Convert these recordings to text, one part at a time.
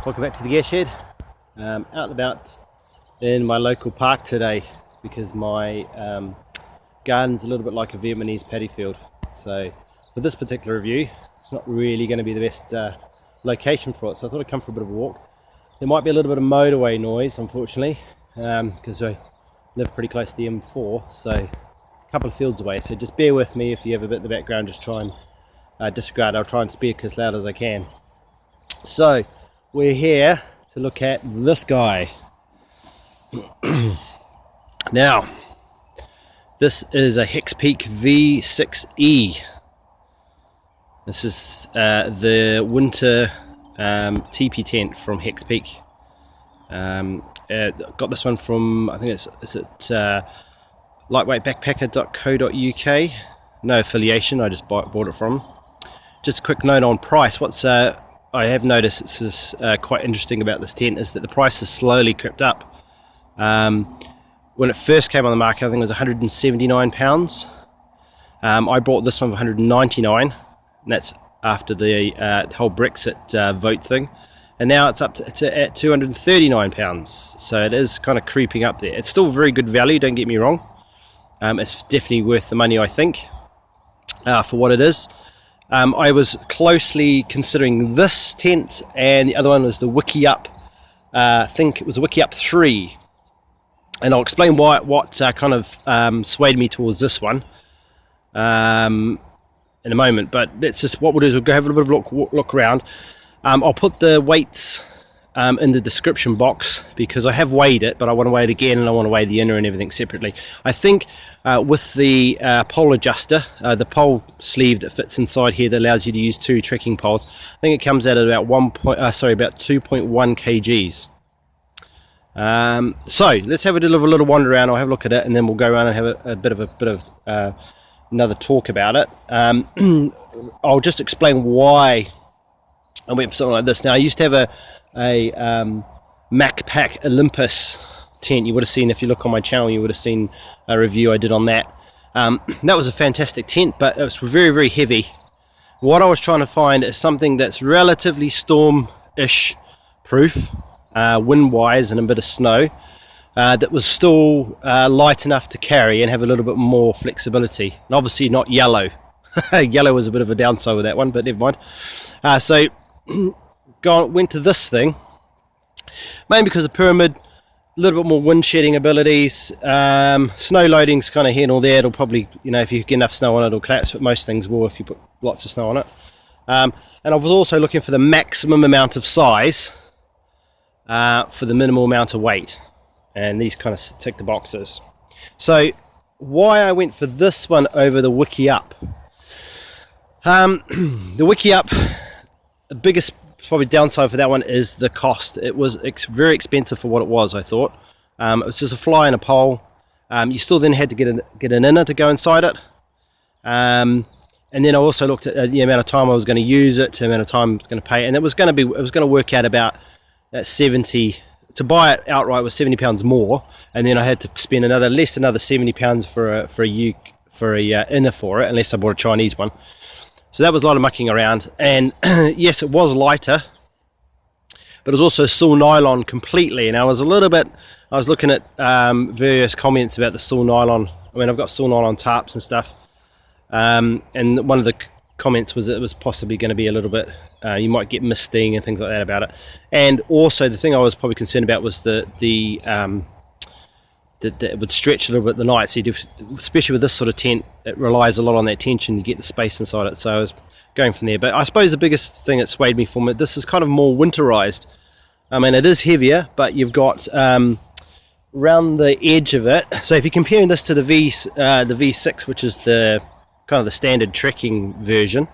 Welcome back to the Airshed. Out and about in my local park today because my garden's a little bit like a Vietnamese paddy field. So for this particular review, it's not really going to be the best location for it. So I thought I'd come for a bit of a walk. There might be a little bit of motorway noise, unfortunately, because I live pretty close to the M4, so a couple of fields away. So just bear with me if you have a bit in the background. Just try and disregard. I'll try and speak as loud as I can. So we're here to look at this guy. Now, this is a Heapeak v6e. This is the winter teepee tent from Heapeak. Got this one from, I think it's at lightweightbackpacker.co.uk. No affiliation, I just bought it from. Just a quick note on price. I have noticed this is quite interesting about this tent is that the price has slowly crept up. When it first came on the market, I think it was £179. I bought this one for £199, and that's after the whole Brexit vote thing. And now it's up to at £239. So it is kind of creeping up there. It's still very good value, don't get me wrong. It's definitely worth the money, I think, for what it is. I was closely considering this tent, and the other one was the Heapeak. I think it was a Heapeak 3, and I'll explain what kind of swayed me towards this one in a moment. But let's just, what we'll do is we'll go have a little bit of look around. I'll put the weights in the description box because I have weighed it, but I want to weigh it again, and I want to weigh the inner and everything separately. I think with the pole adjuster, the pole sleeve that fits inside here that allows you to use two trekking poles, I think it comes out at about 2.1 kgs. So let's have a little wander around. I'll have a look at it, and then we'll go around and have a bit of another talk about it. I'll just explain why I went for something like this. Now, I used to have a MacPack Olympus tent. You would have seen, if you look on my channel, you would have seen a review I did on that. That was a fantastic tent, but it was very, very heavy. What I was trying to find is something that's relatively storm-ish proof, wind-wise and a bit of snow, that was still light enough to carry and have a little bit more flexibility. And obviously not yellow. Yellow was a bit of a downside with that one, but never mind. So went to this thing, mainly because of pyramid, a little bit more wind shedding abilities. Snow loading's kind of here and all there. It'll probably, if you get enough snow on it, it'll collapse, but most things will if you put lots of snow on it. And I was also looking for the maximum amount of size for the minimal amount of weight, and these kind of tick the boxes. So why I went for this one over the Heapeak. The Heapeak, the biggest probably downside for that one is the cost. It was very expensive for what it was, I thought. It was just a fly and a pole. You still then had to get an inner to go inside it. And then I also looked at the amount of time I was going to use it, the amount of time I was going to pay, and it was going to work out about 70. To buy it outright was £70 more, and then I had to spend another £70 for a inner for it, unless I bought a Chinese one. So that was a lot of mucking around, and yes, it was lighter, but it was also saw nylon completely. And I was looking at various comments about the saw nylon. I mean, I've got saw nylon tarps and stuff, and one of the comments was that it was possibly going to be a little bit, you might get misting and things like that about it. And also the thing I was probably concerned about was that it would stretch a little bit at the night. So especially with this sort of tent, it relies a lot on that tension to get the space inside it. So I was going from there. But I suppose the biggest thing that swayed me from it, this is kind of more winterized. I mean, it is heavier, but you've got around the edge of it. So if you're comparing this to the V6, which is the kind of the standard trekking version,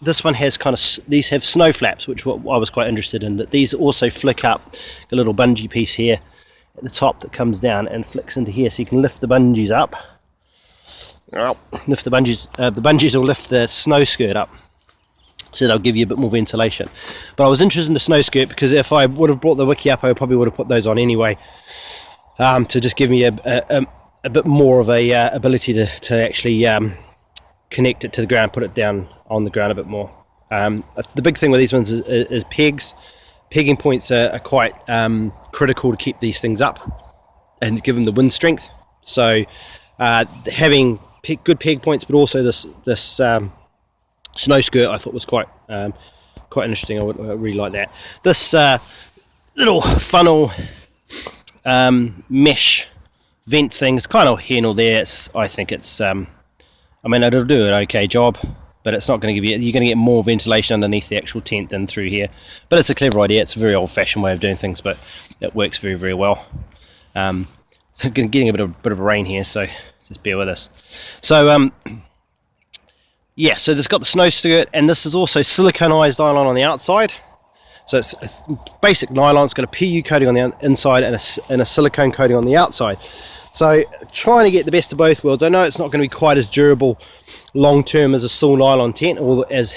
this one has these have snow flaps, which I was quite interested in. That these also flick up, a little bungee piece here at the top that comes down and flicks into here, so you can lift the bungees up. Lift the bungees will lift the snow skirt up, so they'll give you a bit more ventilation. But I was interested in the snow skirt because if I would have brought the Heapeak, I probably would have put those on anyway, to just give me a bit more of a ability to actually connect it to the ground, put it down on the ground a bit more. The big thing with these ones is pegs. pegging points are quite critical to keep these things up and give them the wind strength. So having good peg points, but also this snow skirt I thought was quite interesting. I really like that. This little funnel mesh vent thing is kind of here nor there. I think it's I mean, it'll do an okay job, but it's not going to give you, you're going to get more ventilation underneath the actual tent than through here. But it's a clever idea. It's a very old-fashioned way of doing things, but it works very, very well. Getting a bit of rain here, so just bear with us. So yeah, so this got the snow skirt, and this is also siliconized nylon on the outside. So it's basic nylon. It's got a PU coating on the inside and a silicone coating on the outside. So trying to get the best of both worlds. I know it's not going to be quite as durable long term as a sail nylon tent, or as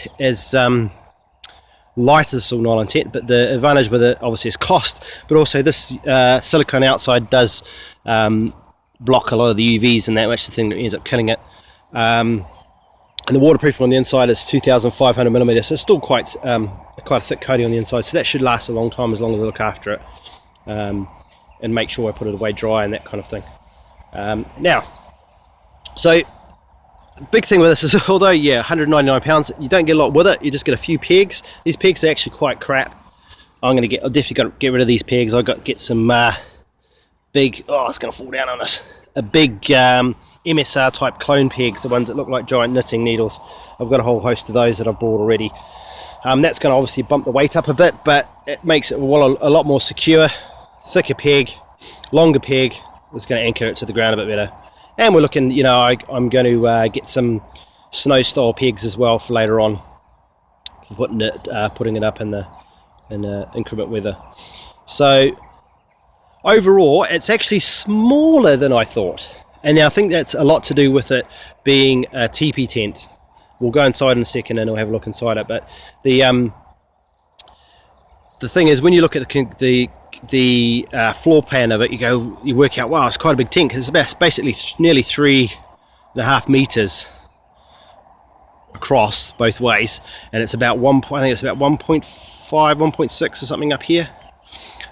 light as a sail nylon tent, but the advantage with it obviously is cost, but also this silicone outside does block a lot of the UVs, and that much the thing that ends up killing it. And the waterproofing on the inside is 2,500 millimeters, so it's still quite a thick coating on the inside, so that should last a long time as long as I look after it and make sure I put it away dry and that kind of thing. Now, so big thing with this is, although yeah, £199, you don't get a lot with it. You just get a few pegs. These pegs are actually quite crap. I've definitely got to get rid of these pegs. I've got to get some big, oh, it's going to fall down on us, a big MSR type clone pegs, the ones that look like giant knitting needles. I've got a whole host of those that I've bought already. That's going to obviously bump the weight up a bit, but it makes it a lot more secure. Thicker peg, longer peg. It's going to anchor it to the ground a bit better. And we're looking, you know, I'm going to get some snow style pegs as well for later on, for putting it up in the increment weather. So overall, it's actually smaller than I thought, and I think that's a lot to do with it being a teepee tent. We'll go inside in a second and we'll have a look inside it. But the thing is, when you look at the floor plan of it, you work out, wow, it's quite a big tent, because it's basically nearly 3.5 meters across both ways, and it's about I think it's about 1.5, 1.6 or something up here.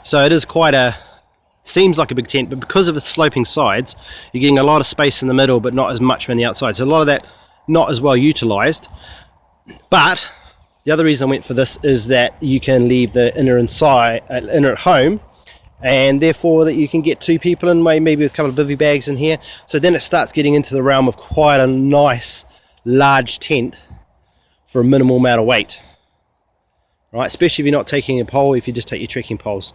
So it is seems like a big tent, but because of the sloping sides, you're getting a lot of space in the middle, but not as much on the outside. So a lot of that not as well utilized. But the other reason I went for this is that you can leave the inner at home, and therefore that you can get two people in, maybe with a couple of bivvy bags in here. So then it starts getting into the realm of quite a nice large tent for a minimal amount of weight, right? Especially if you're not taking a pole, if you just take your trekking poles.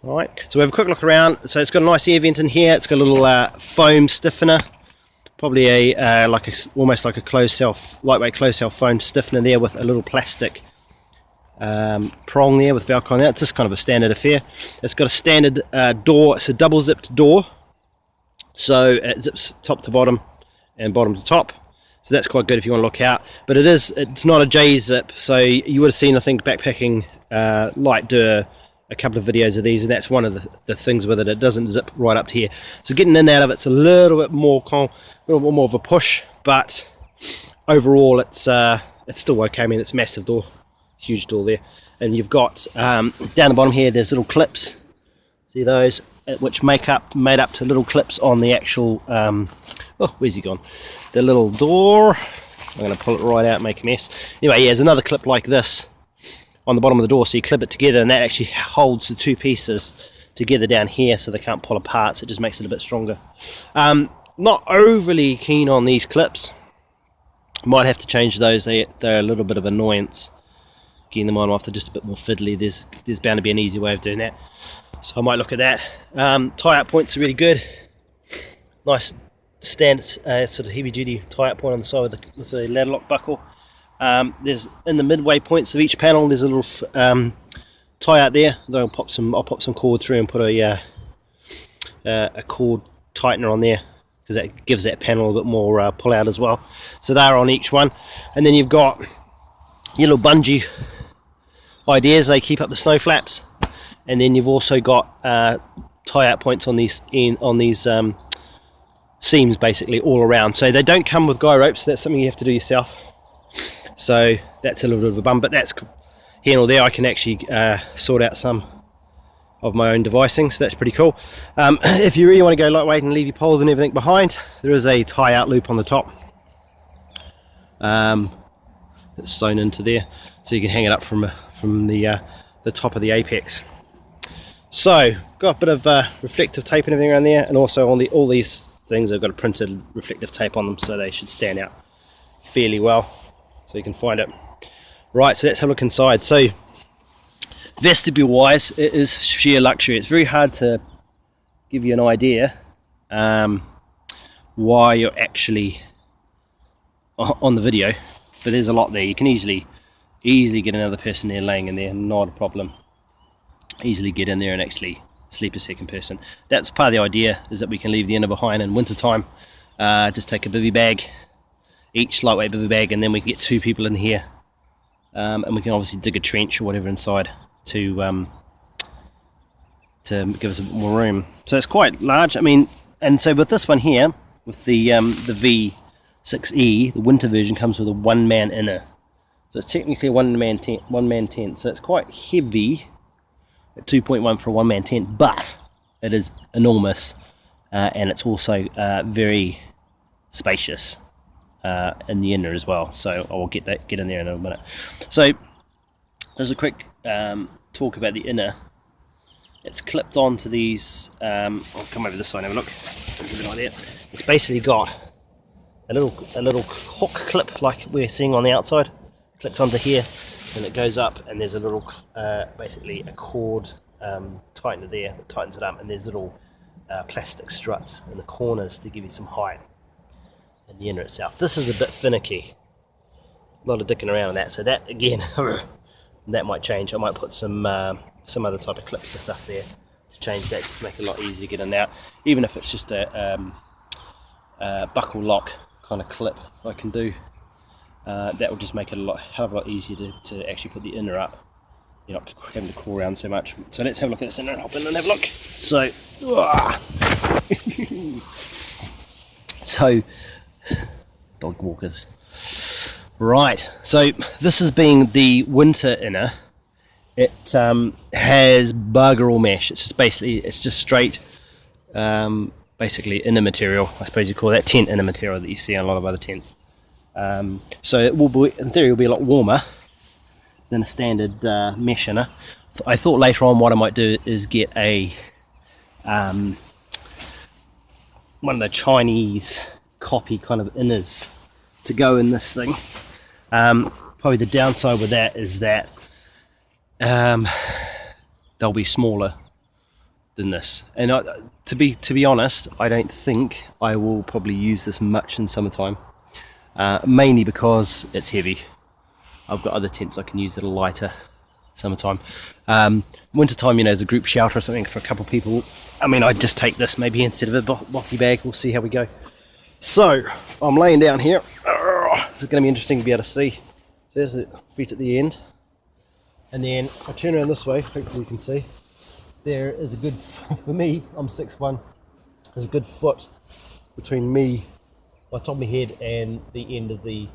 All right, so we have a quick look around. So it's got a nice air vent in here. It's got a little foam stiffener, probably almost like a lightweight closed cell foam stiffener there, with a little plastic prong there with Velcro on there. It's just kind of a standard affair. It's got a standard door. It's a double zipped door, so it zips top to bottom and bottom to top. So that's quite good if you want to look out. But it's not a J zip. So you would have seen, I think, Backpacking Light do a couple of videos of these, and that's one of the things with it. It doesn't zip right up to here, so getting in and out of it's a little bit more of a push, but overall it's still okay. I mean, it's a massive door, huge door there, and you've got down the bottom here there's little clips, see those, which made up to little clips on the actual oh, where's he gone, the little door. I'm going to pull it right out and make a mess. Anyway, yeah, there's another clip like this on the bottom of the door, so you clip it together, and that actually holds the two pieces together down here, so they can't pull apart, so it just makes it a bit stronger. Not overly keen on these clips. Might have to change those. They're a little bit of annoyance getting them on off. They're just a bit more fiddly. There's bound to be an easy way of doing that, so I might look at that. Tie-up points are really good. Nice standard sort of heavy-duty tie-up point on the side with the ladder lock buckle. There's in the midway points of each panel, there's a little tie out there. I'll pop some cord through and put a cord tightener on there, because that gives that panel a bit more pull out as well. So they're on each one, and then you've got your little bungee ideas. They keep up the snow flaps, and then you've also got tie out points on these seams basically all around. So they don't come with guy ropes. So that's something you have to do yourself. So that's a little bit of a bum, but that's, handle there, I can actually sort out some of my own devicing, so that's pretty cool. If you really want to go lightweight and leave your poles and everything behind, there is a tie out loop on the top that's sewn into there, so you can hang it up from the top of the apex. So got a bit of reflective tape and everything around there, and also on all these things I've got a printed reflective tape on them, so they should stand out fairly well, so you can find it. Right, so let's have a look inside. So vestibule wise, it is sheer luxury. It's very hard to give you an idea why you're actually on the video, but there's a lot there. You can easily get another person there laying in there, not a problem. Easily get in there and actually sleep a second person. That's part of the idea, is that we can leave the inner behind in winter time. Just take a bivvy bag, each lightweight bivvy bag, and then we can get 2 people in here, and we can obviously dig a trench or whatever inside to give us a bit more room. So it's quite large. I mean, and so with this one here, with the f6e, the winter version comes with a 1-man inner. So it's technically a one-man tent. So it's quite heavy at 2.1 for a 1-man tent, but it is enormous, and it's also very spacious in the inner as well. So I will get in there in a minute. So there's a quick talk about the inner. It's clipped onto these. I'll come over this side and have a look. I'll give you an idea. It's basically got a little hook clip like we're seeing on the outside, clipped onto here, and it goes up, and there's a little basically a cord tightener there that tightens it up, and there's little plastic struts in the corners to give you some height in the inner itself. This is a bit finicky, a lot of dicking around on that, so that again that might change. I might put some other type of clips and stuff there to change that, just to make it a lot easier to get in and out, even if it's just a buckle lock kind of clip I can do. That will just make it a hell of a lot easier to actually put the inner up. You're not having to crawl around so much. So let's have a look at this inner and hop in and have a look. So so dog walkers. Right, so this is being the winter inner. It has bugger all mesh. It's just straight basically inner material, I suppose you call that, tent inner material that you see on a lot of other tents. So it will be, in theory, will be a lot warmer than a standard mesh inner. I thought later on what I might do is get a one of the Chinese copy kind of inners to go in this thing. Probably the downside with that is that they'll be smaller than this, and to be honest, I don't think I will probably use this much in summertime, mainly because it's heavy. I've got other tents I can use that are lighter summertime. Wintertime, you know, as a group shelter or something for a couple of people, I mean, I'd just take this maybe instead of a bothy bag. We'll see how we go. So I'm laying down here. It's going to be interesting to be able to see. So there's the feet at the end, and then if I turn around this way, hopefully you can see, there is a good, for me, I'm 6'1", there's a good foot between me, my top of my head, and the end of the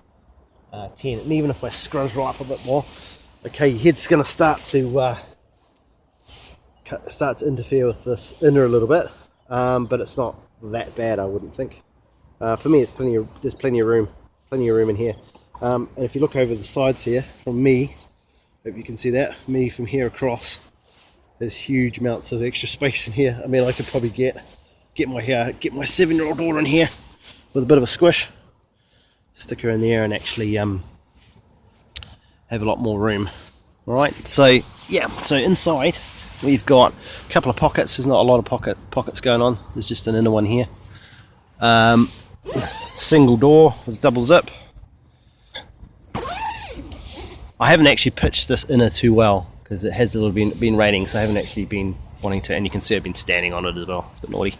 tent. And even if I scrunch right up a bit more, okay, your head's going to start to interfere with this inner a little bit, but it's not that bad, I wouldn't think. For me, it's there's plenty of room in here. And if you look over the sides here, from me, hope you can see that, me from here across, there's huge amounts of extra space in here. I mean, I could probably get my 7-year-old daughter in here with a bit of a squish, stick her in there, and actually have a lot more room. All right, so yeah, so inside we've got a couple of pockets. There's not a lot of pockets going on. There's just an inner one here. Single door with double zip. I haven't actually pitched this inner too well because it has a little been raining, so I haven't actually been wanting to, and you can see I've been standing on it as well. It's a bit naughty.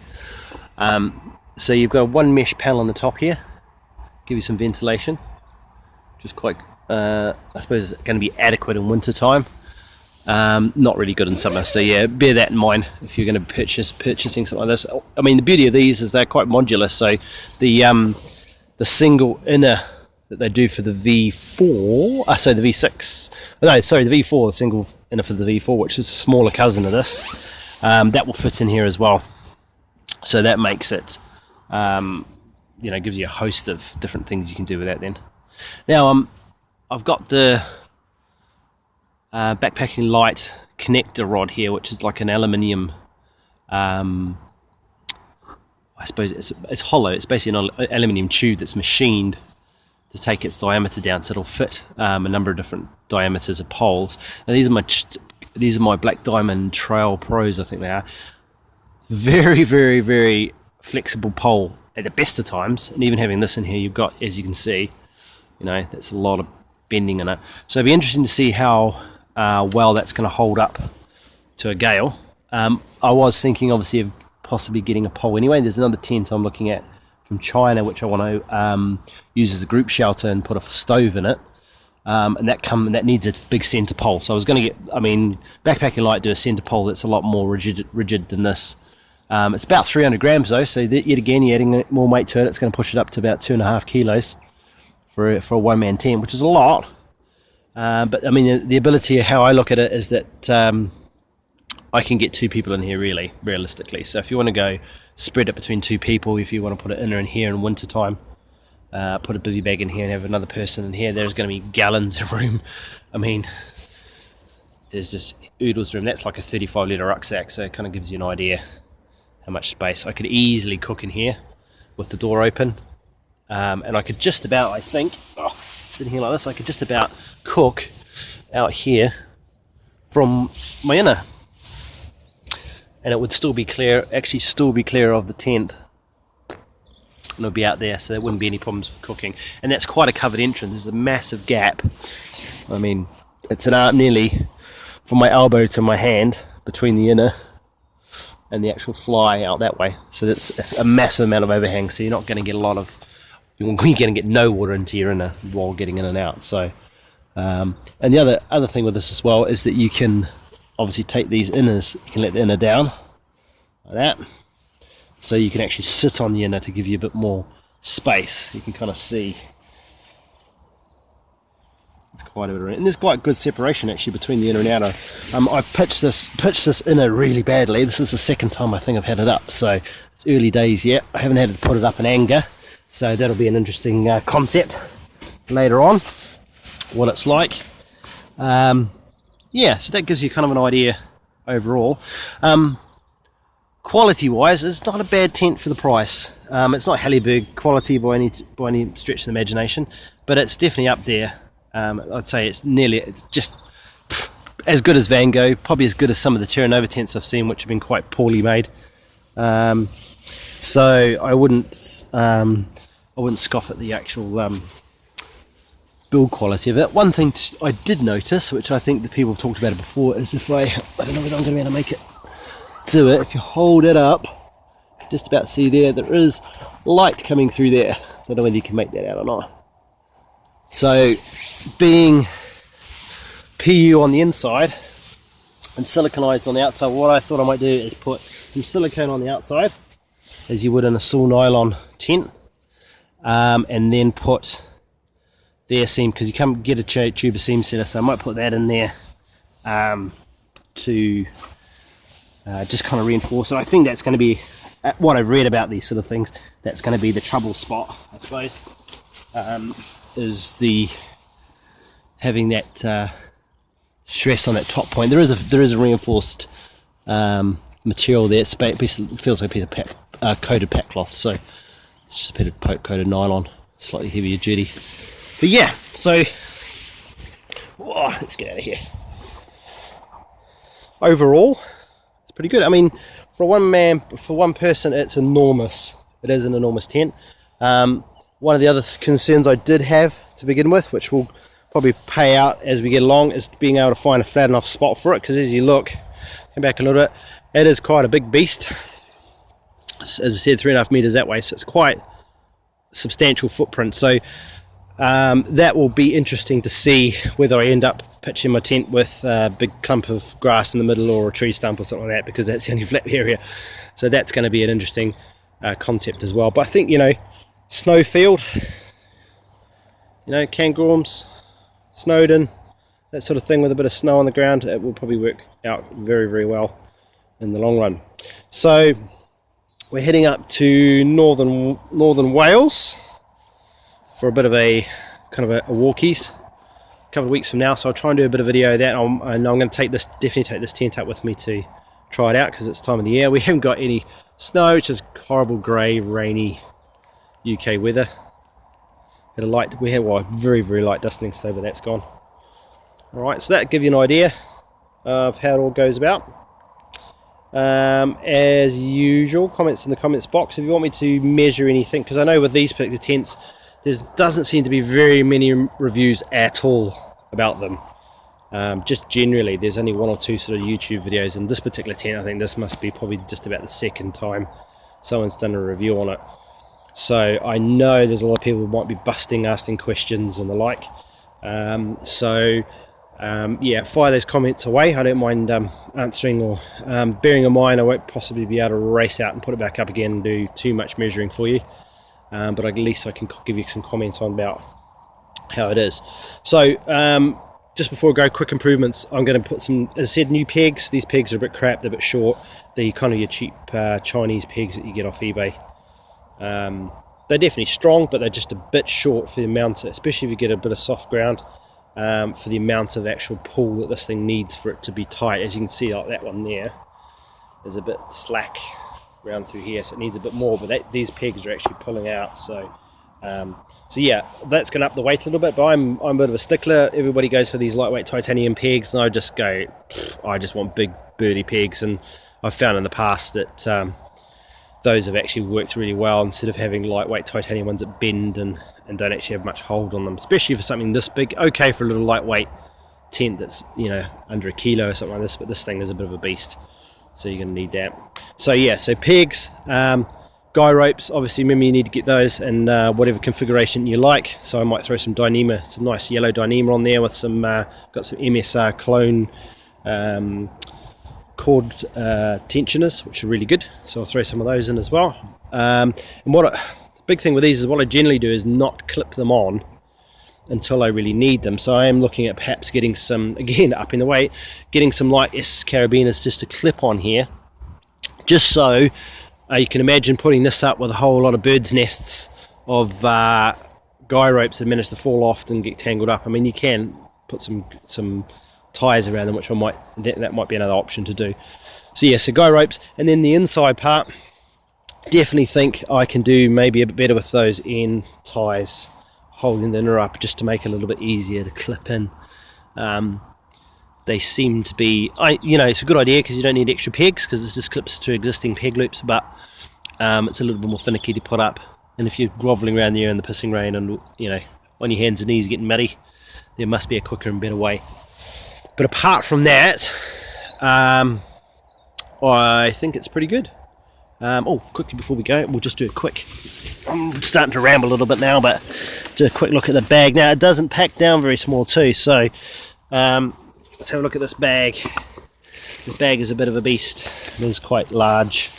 So you've got a 1 mesh panel on the top here, give you some ventilation, which is quite, I suppose it's going to be adequate in winter time. Not really good in summer, so yeah, bear that in mind if you're going to be purchasing something like this. I mean, the beauty of these is they're quite modular, so the single inner that they do for the V4, so the V6, no, sorry, the V4, the single inner for the V4, which is a smaller cousin of this, that will fit in here as well. So that makes it, gives you a host of different things you can do with that then. Now, I've got the backpacking light connector rod here, which is like an aluminium, I suppose it's hollow. It's basically an aluminium tube that's machined to take its diameter down, so it'll fit a number of different diameters of poles. And these are my Black Diamond Trail Pros, I think they are. Very, very, very flexible pole at the best of times. And even having this in here, you've got, as you can see, that's a lot of bending in it. So it'll be interesting to see how well that's going to hold up to a gale. I was thinking, obviously, of possibly getting a pole anyway. There's another tent I'm looking at from China, which I want to use as a group shelter and put a stove in it, and that needs a big center pole. So I was going to get, Backpacking Light do a center pole that's a lot more rigid than this. It's about 300 grams though, so yet again you're adding more weight to it. It's going to push it up to about 2.5 kilos for a one-man tent, which is a lot. But the ability, how I look at it, is that I can get 2 people in here really, realistically. So if you want to go spread it between 2 people, if you want to put it in here in winter time, put a bivy bag in here and have another person in here, there's going to be gallons of room. There's just oodles of room. That's like a 35 litre rucksack, so it kind of gives you an idea how much space. I could easily cook in here with the door open, and I could just about, I think, sitting here like this, I could just about cook out here from my inner. And it would still be clear of the tent, and it'll be out there, so there wouldn't be any problems with cooking. And that's quite a covered entrance. There's a massive gap. It's an arm nearly from my elbow to my hand between the inner and the actual fly out that way. So it's a massive amount of overhang. So you're not going to get you're going to get no water into your inner while getting in and out. So, and the other thing with this as well is that you can obviously take these inners, you can let the inner down like that, so you can actually sit on the inner to give you a bit more space. You can kind of see it's quite a bit of room, and there's quite good separation actually between the inner and outer. I pitched this inner really badly. This is the second time I think I've had it up, so it's early days yet. I haven't had to put it up in anger, so that'll be an interesting concept later on, what it's like. Yeah, so that gives you kind of an idea overall. Quality wise, it's not a bad tent for the price. It's not Heapeak quality by any stretch of the imagination, but it's definitely up there. I'd say it's just as good as Van Gogh, probably as good as some of the Terra Nova tents I've seen, which have been quite poorly made. So I wouldn't scoff at the actual build quality of it. One thing I did notice, which I think the people have talked about it before, is if I don't know whether I'm going to be able to make it do it. If you hold it up, just about see there is light coming through there. I don't know whether you can make that out or not. So being PU on the inside and siliconized on the outside, what I thought I might do is put some silicone on the outside, as you would in a saw nylon tent, and then put their seam, because you can't get a tube of seam setter, so I might put that in there to just kind of reinforce it. I think that's going to be what I've read about these sort of things. That's going to be the trouble spot, I suppose, is the having that stress on that top point. There is a reinforced material there. It feels like a piece of coated pack cloth, so it's just a bit of coated nylon, slightly heavier duty. But yeah, so let's get out of here. Overall, it's pretty good. For one person, it's enormous. It is an enormous tent. One of the other concerns I did have to begin with, which will probably pay out as we get along, is being able to find a flat enough spot for it, because as you look, come back a little bit, it is quite a big beast. As I said, 3.5 meters that way, so it's quite a substantial footprint. So that will be interesting to see whether I end up pitching my tent with a big clump of grass in the middle or a tree stump or something like that, because that's the only flat area. So that's going to be an interesting concept as well. But I think, snowfield, you know, Cairngorms, Snowdon, that sort of thing with a bit of snow on the ground, it will probably work out very, very well in the long run. So we're heading up to northern Wales for a bit of a kind of a walkies a couple of weeks from now. So I'll try and do a bit of video of that, and I'm going to definitely take this tent up with me to try it out because it's time of the year. We haven't got any snow, which is horrible grey, rainy UK weather. We had very, very light dusting today, but that's gone. Alright, so that'll give you an idea of how it all goes about. As usual, comments in the comments box if you want me to measure anything, because I know with these particular tents there doesn't seem to be very many reviews at all about them. Just generally there's only one or two sort of YouTube videos, and this particular tent, I think this must be probably just about the second time someone's done a review on it. So I know there's a lot of people who might be asking questions and the like. Yeah, fire those comments away. I don't mind answering, or bearing in mind I won't possibly be able to race out and put it back up again and do too much measuring for you, but at least I can give you some comments on about how it is. So just before I go, quick improvements. I'm going to put some, as I said, new pegs. These pegs are a bit crap, they're a bit short. They're kind of your cheap Chinese pegs that you get off eBay. They're definitely strong, but they're just a bit short for the amount, especially if you get a bit of soft ground, for the amount of actual pull that this thing needs for it to be tight. As you can see, like that one there is a bit slack around through here, so it needs a bit more, but these pegs are actually pulling out. So yeah, that's going to up the weight a little bit, but I'm a bit of a stickler. Everybody goes for these lightweight titanium pegs, and I just want big birdy pegs, and I've found in the past that those have actually worked really well instead of having lightweight titanium ones that bend and don't actually have much hold on them, especially for something this big. Okay, for a little lightweight tent that's, you know, under a kilo or something like this, but this thing is a bit of a beast, so you're going to need that. So yeah, so pegs, guy ropes, obviously remember you need to get those in whatever configuration you like. So I might throw some Dyneema, some nice yellow Dyneema on there with some got some MSR clone cord tensioners, which are really good, so I'll throw some of those in as well. And the big thing with these is what I generally do is not clip them on until I really need them. So I am looking at perhaps getting some, again upping the weight, getting some light S carabiners just to clip on here, just so you can imagine putting this up with a whole lot of birds' nests of guy ropes that manage to fall off and get tangled up. I mean, you can put some ties around them, which that might be another option to do. So yeah, so guy ropes, and then the inside part, definitely think I can do maybe a bit better with those end ties, holding the inner up just to make it a little bit easier to clip in. They seem to be, it's a good idea because you don't need extra pegs, because this just clips to existing peg loops, but it's a little bit more finicky to put up, and if you're grovelling around there in the pissing rain and, you know, on your hands and knees getting muddy, there must be a quicker and better way. But apart from that, I think it's pretty good. Quickly before we go, we'll just do a quick, I'm starting to ramble a little bit now, but do a quick look at the bag. Now, it doesn't pack down very small too, so let's have a look at this bag. This bag is a bit of a beast. It is quite large.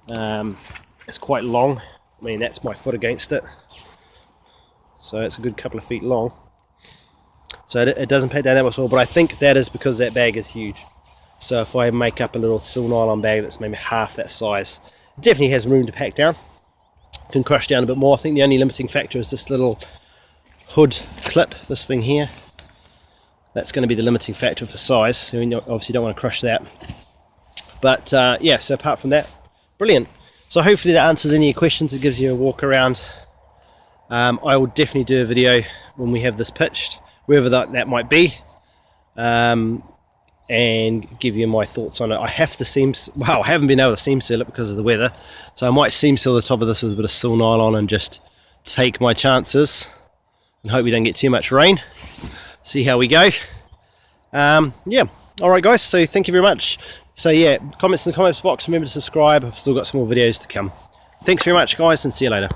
It's quite long. I mean, that's my foot against it, so it's a good couple of feet long. So it doesn't pack down that much at all, but I think that is because that bag is huge. So if I make up a little steel nylon bag that's maybe half that size, it definitely has room to pack down. Can crush down a bit more. I think the only limiting factor is this little hood clip, this thing here. That's going to be the limiting factor for size. So we obviously don't want to crush that. But yeah, so apart from that, brilliant. So hopefully that answers any of your questions. It gives you a walk around. I will definitely do a video when we have this pitched, wherever that might be, and give you my thoughts on it. I have to I haven't been able to seam seal it because of the weather, so I might seam seal the top of this with a bit of steel nylon and just take my chances and hope we don't get too much rain. See how we go. Yeah, alright guys, so thank you very much. So yeah, comments in the comments box, remember to subscribe. I've still got some more videos to come. Thanks very much guys, and see you later.